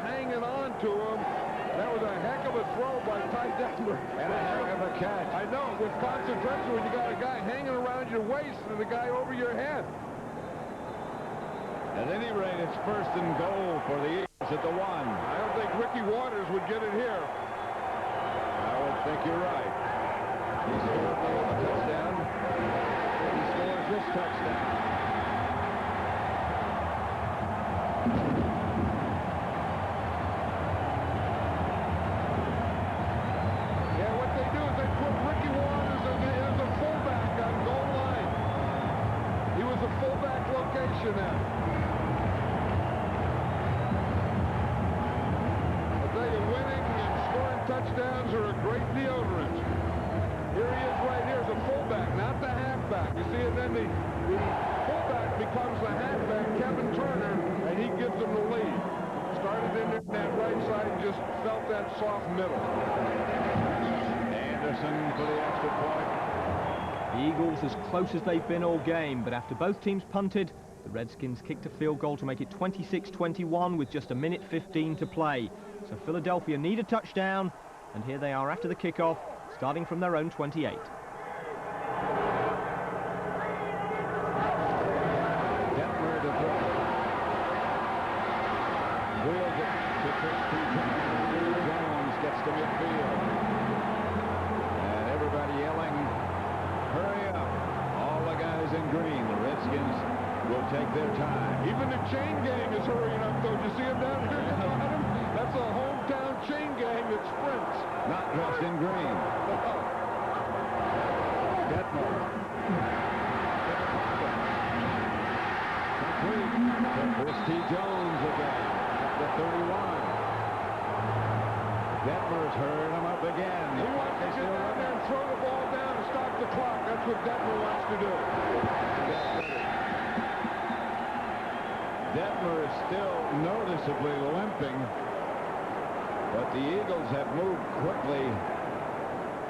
hanging on to him. That was a heck of a throw by Ty Detmer. And a heck of a catch. I know, with concentration when you got a guy hanging around your waist and the guy over your head. At any rate, it's first and goal for the Eagles at the 1. I don't think Ricky Waters would get it here. I would think you're right. He scored the touchdown. He scores this touchdown. Yeah, what they do is they put Ricky Waters as a fullback on goal line. He was a fullback location then. I'll tell you, winning and scoring touchdowns are a great deodorant. Here he is right here as a fullback, not the halfback. You see, and then the fullback becomes the halfback, Kevin Turner, and he gives them the lead. Started in that right side and just felt that soft middle. Anderson for the extra point. The Eagles as close as they've been all game, but after both teams punted, the Redskins kicked a field goal to make it 26-21 with just 1:15 to play. So Philadelphia need a touchdown, and here they are after the kickoff, starting from their own 28. Detmer to throw. Wheels it to Christy Jones. Jones gets to midfield. And everybody yelling, hurry up. All the guys in green, the Redskins will take their time. Even the chain gang is hurrying up, though. You see him down here at the bottom? That's a hometown chain gang that sprints. Not dressed in green. Detmer. Christy Jones again at the 31. Detmer's heard him up again. He wants to get down there and throw the ball down and stop the clock. That's what Detmer wants to do. Detmer is still noticeably limping, but the Eagles have moved quickly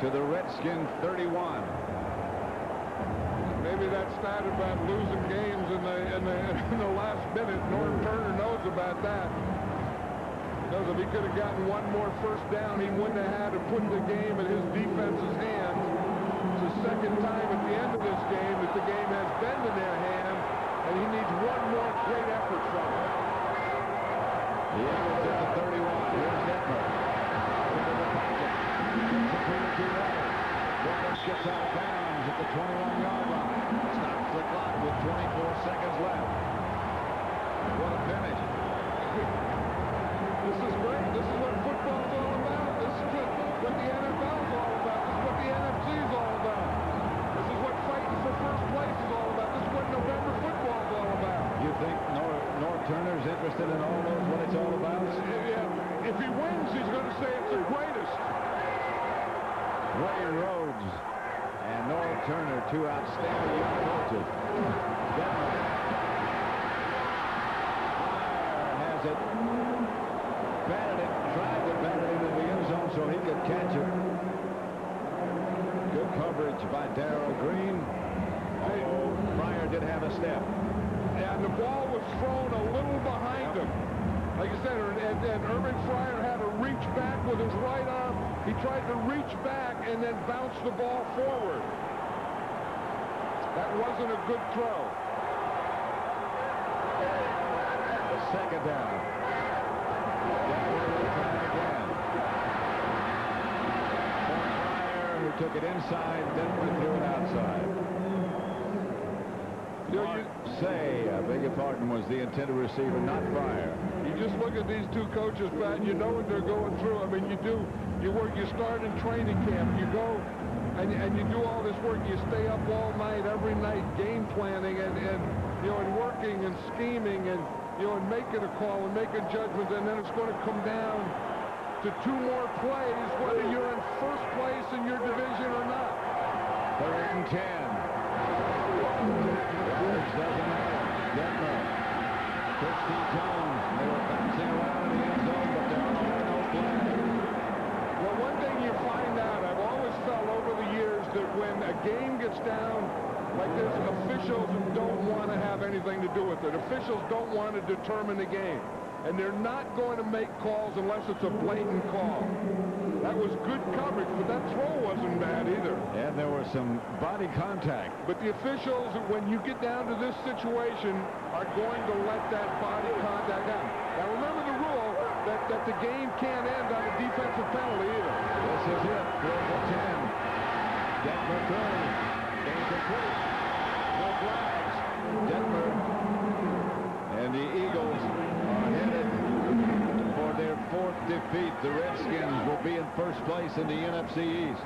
to the Redskin 31. Maybe that started about losing games in the last minute. Norm Turner knows about that. Because if he could have gotten one more first down, he wouldn't have had to put the game in his defense's hands. It's the second time at the end of this game that the game has been in their hands, and he needs one more great effort from him. The Eagles at the 31. Here's Detmer. Into the pocket. Between the two letters. Williams gets out of bounds at the 21-yard line. Stops the clock with 24 seconds left. What a finish. This is great. This is what football's all about. This is what the NFL's all about. This is what the NFC's all about. This is what fighting for first place is all about. This is what November football's all about. You think Norm Turner's interested in all those, what it's all about? Yeah. If he wins, he's going to say it's the greatest. Ray Rhodes and Norm Turner, two outstanding young coaches. Detmer. Has it. Batted it, tried to bat it into the end zone so he could catch it. Good coverage by Darrell Green. Oh, Fryer did have a step. And the ball was thrown a little behind him. Like I said, and Urban Fryer had to reach back with his right arm. He tried to reach back and then bounce the ball forward. That wasn't a good throw. Second down. Fryer, who took it inside, Detmer threw it outside. I beg your pardon, was the intended receiver, not Fryer. You just look at these two coaches, Pat, and you know what they're going through. I mean, you start in training camp, you go and you do all this work, you stay up all night, every night, game planning and working and scheming and and making a call and making judgments, and then it's going to come down to two more plays, whether you're in first place in your division or not. 3rd and 10. Doesn't matter. Detmer. Christy Jones. They were bouncing around in the end zone, but there are no plays. Well, one thing you find out, I've always felt over the years that when a game gets down like this, officials don't want to have anything to do with it. Officials don't want to determine the game. and they're not going to make calls unless it's a blatant call. That was good coverage, but that throw wasn't bad either. And there was some body contact. But the officials, when you get down to this situation, are going to let that body contact happen. Now remember the rule that the game can't end on a defensive penalty either. This is it. Here's the 10. Detmer throws. Incomplete. No flags. Detmer and the Eagles are headed for their 4th defeat. The Redskins will be in first place in the NFC East.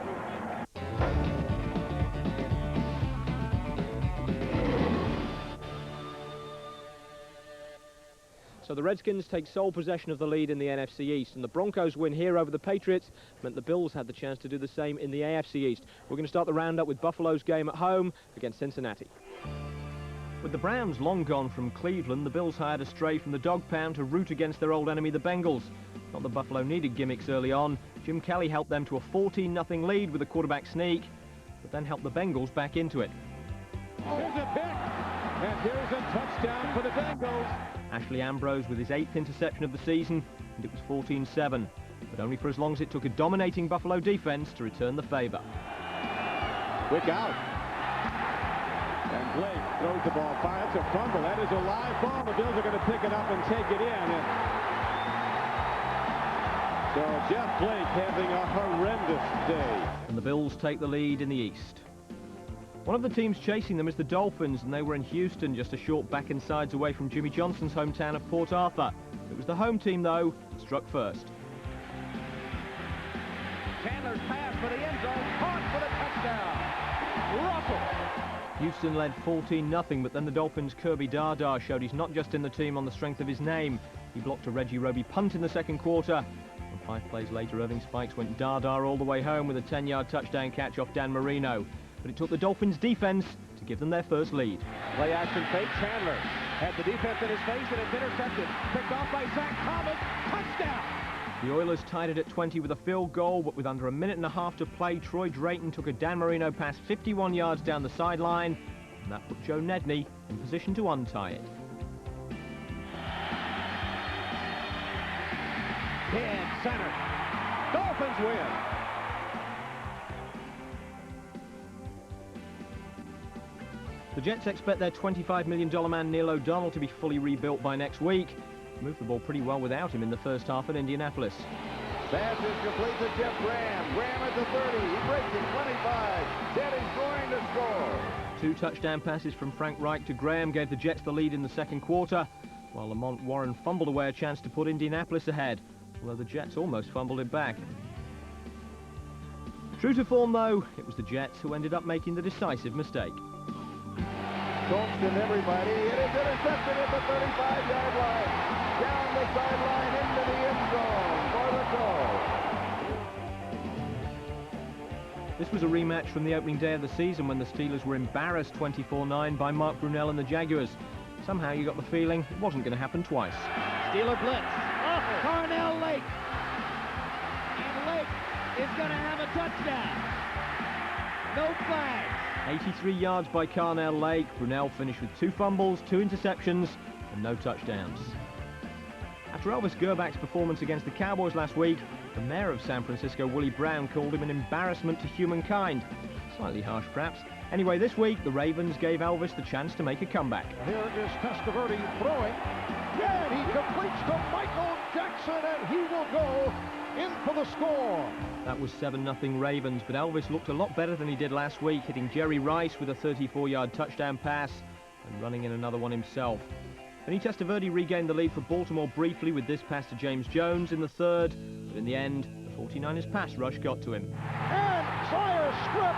So the Redskins take sole possession of the lead in the NFC East, and the Broncos win here over the Patriots meant the Bills had the chance to do the same in the AFC East. We're going to start the roundup with Buffalo's game at home against Cincinnati. With the Browns long gone from Cleveland, the Bills hired a stray from the dog pound to root against their old enemy, the Bengals. Not that Buffalo needed gimmicks early on. Jim Kelly helped them to a 14-0 lead with a quarterback sneak, but then helped the Bengals back into it. Here's a pick, and here's a touchdown for the Bengals. Ashley Ambrose with his 8th interception of the season, and it was 14-7, but only for as long as it took a dominating Buffalo defense to return the favor. Quick out. And Blake throws the ball. It's a fumble. That is a live ball. The Bills are going to pick it up and take it in. So Jeff Blake having a horrendous day. And the Bills take the lead in the East. One of the teams chasing them is the Dolphins, and they were in Houston, just a short back and sides away from Jimmy Johnson's hometown of Port Arthur. It was the home team, though, that struck first. Chandler's pass for the end zone, caught for the touchdown. Russell. Houston led 14-0, but then the Dolphins' Kirby Dardar showed he's not just in the team on the strength of his name. He blocked a Reggie Roby punt in the second quarter. And 5 plays later, Irving Spikes went Dardar all the way home with a 10-yard touchdown catch off Dan Marino. But it took the Dolphins' defense to give them their first lead. Play action fake. Chandler had the defense in his face, and it's intercepted. Picked off by Zach Thomas. Touchdown! The Oilers tied it at 20 with a field goal, but with under a minute and a half to play, Troy Drayton took a Dan Marino pass 51 yards down the sideline, and that put Joe Nedney in position to untie it. Dead center. Dolphins win. The Jets expect their $25 million man Neil O'Donnell to be fully rebuilt by next week. Moved the ball pretty well without him in the first half at Indianapolis. Pass is complete to Jeff Graham. Graham at the 30. He breaks it. 25. Jet is going to score. 2 touchdown passes from Frank Reich to Graham gave the Jets the lead in the second quarter, while Lamont Warren fumbled away a chance to put Indianapolis ahead, although the Jets almost fumbled it back. True to form, though, it was the Jets who ended up making the decisive mistake. Coached and everybody. It is intercepted at the 35-yard line. Down the sideline into the end zone for the goal. This was a rematch from the opening day of the season when the Steelers were embarrassed 24-9 by Mark Brunell and the Jaguars. Somehow you got the feeling it wasn't going to happen twice. Steeler blitz. Oh, Carnell Lake. And Lake is going to have a touchdown. No flag. 83 yards by Carnell Lake. Brunell finished with 2 fumbles, 2 interceptions, and no touchdowns. After Elvis Gerbach's performance against the Cowboys last week, the mayor of San Francisco, Willie Brown, called him an embarrassment to humankind. Slightly harsh, perhaps. Anyway, this week, the Ravens gave Elvis the chance to make a comeback. Here is Testaverde throwing. Yeah, he completes to Michael Jackson, and he will go in for the score. That was 7-0 Ravens, but Elvis looked a lot better than he did last week, hitting Jerry Rice with a 34-yard touchdown pass and running in another one himself. Vinny Testaverde regained the lead for Baltimore briefly with this pass to James Jones in the third, but in the end, the 49ers pass rush got to him. And Sire Script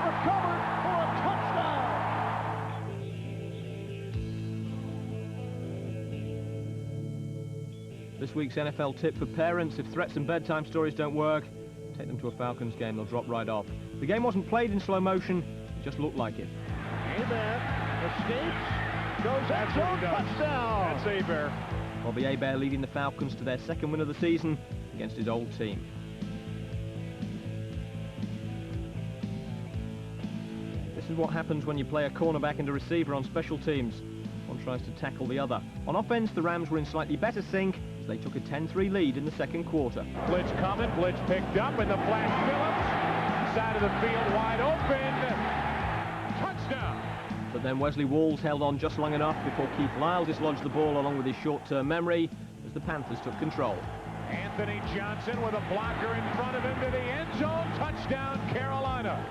recovered for a touchdown. This week's NFL tip for parents: if threats and bedtime stories don't work, take them to a Falcons game, they'll drop right off. The game wasn't played in slow motion, it just looked like it. Amen. Escapes. Goes end zone, touchdown. That's Hebert. Bobby Hebert leading the Falcons to their second win of the season against his old team. This is what happens when you play a cornerback and a receiver on special teams. One tries to tackle the other. On offense, the Rams were in slightly better sync as they took a 10-3 lead in the second quarter. Blitz coming, blitz picked up, and the flash Phillips. Side of the field wide open. Touchdown. But then Wesley Walls held on just long enough before Keith Lyle dislodged the ball along with his short-term memory as the Panthers took control. Anthony Johnson with a blocker in front of him to the end zone. Touchdown, Carolina.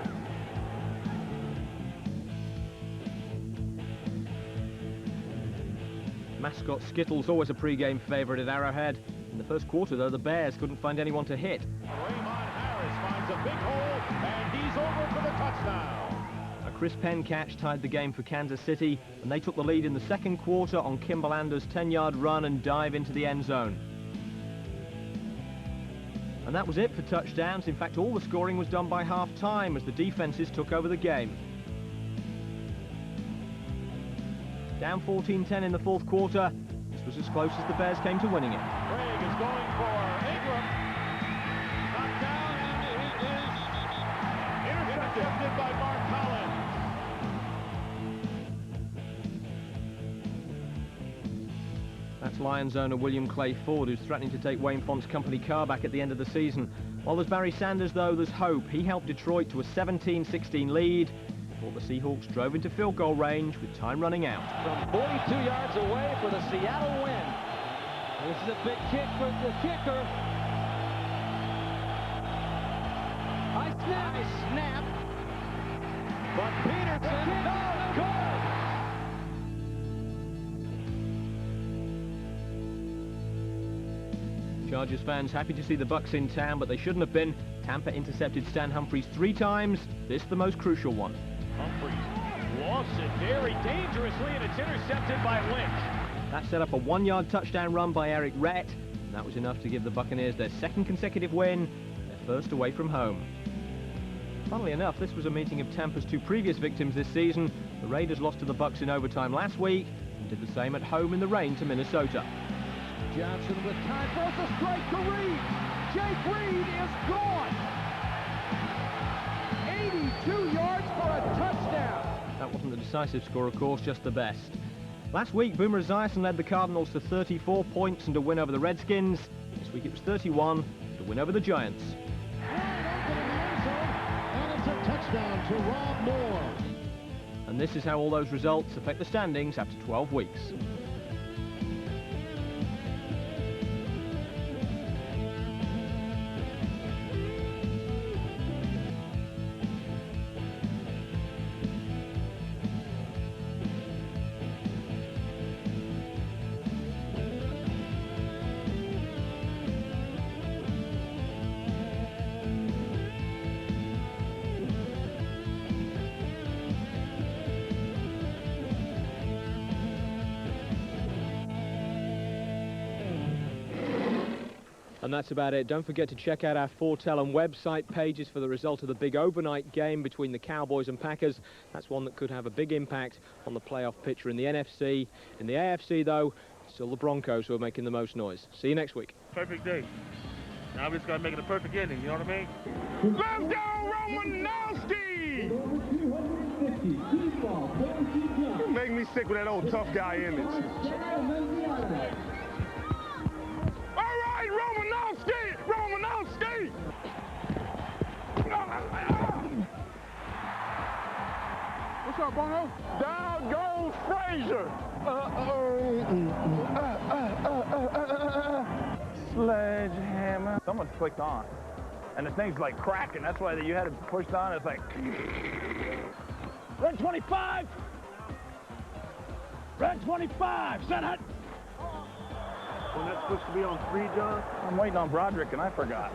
Mascot Skittles, always a pre-game favourite at Arrowhead. In the first quarter, though, the Bears couldn't find anyone to hit. Raymond Harris finds a big hole, and he's over for the touchdown. A Chris Penn catch tied the game for Kansas City, and they took the lead in the second quarter on Kimball Ander's 10-yard run and dive into the end zone. And that was it for touchdowns. In fact, all the scoring was done by half-time as the defenses took over the game. Down 14-10 in the fourth quarter. This was as close as the Bears came to winning it. Craig is going for Ingram. Knocked down, and it is intercepted by Mark Collins. That's Lions owner William Clay Ford, who's threatening to take Wayne Font's company car back at the end of the season. While there's Barry Sanders, though, there's hope. He helped Detroit to a 17-16 lead before the Seahawks drove into field goal range with time running out. From 42 yards away for the Seattle win. This is a big kick for the kicker. High snap. But Peterson, no good. Chargers fans happy to see the Bucs in town, but they shouldn't have been. Tampa intercepted Stan Humphries 3 times, this the most crucial one. Humphries lost it very dangerously, and it's intercepted by Lynch. That set up a 1-yard touchdown run by Eric Rhett, and that was enough to give the Buccaneers their second consecutive win, their first away from home. Funnily enough, this was a meeting of Tampa's 2 previous victims this season. The Raiders lost to the Bucs in overtime last week and did the same at home in the rain to Minnesota. Johnson with time, throws a strike to Reed. Jake Reed is gone. 82 yards for a touchdown. That wasn't the decisive score, of course, just the best. Last week, Boomer Esiason led the Cardinals to 34 points and a win over the Redskins. This week it was 31 to win over the Giants. And it's a touchdown to Rob Moore. And this is how all those results affect the standings after 12 weeks. And that's about it. Don't forget to check out our Foretell and website pages for the result of the big overnight game between the Cowboys and Packers. That's one that could have a big impact on the playoff picture in the NFC. In the AFC, though, it's still the Broncos who are making the most noise. See you next week. Perfect day. Now we just gotta make it a perfect ending, you know what I mean? Let's go, Romanowski! You make me sick with that old tough guy image. Romanowski! What's up, Bono? Down goes Frazier! Sledgehammer. Someone's clicked on. And the thing's like cracking. That's why you had it pushed on. It's like... Red 25! Red 25! Set it! When that's supposed to be on 3, John? I'm waiting on Broderick and I forgot.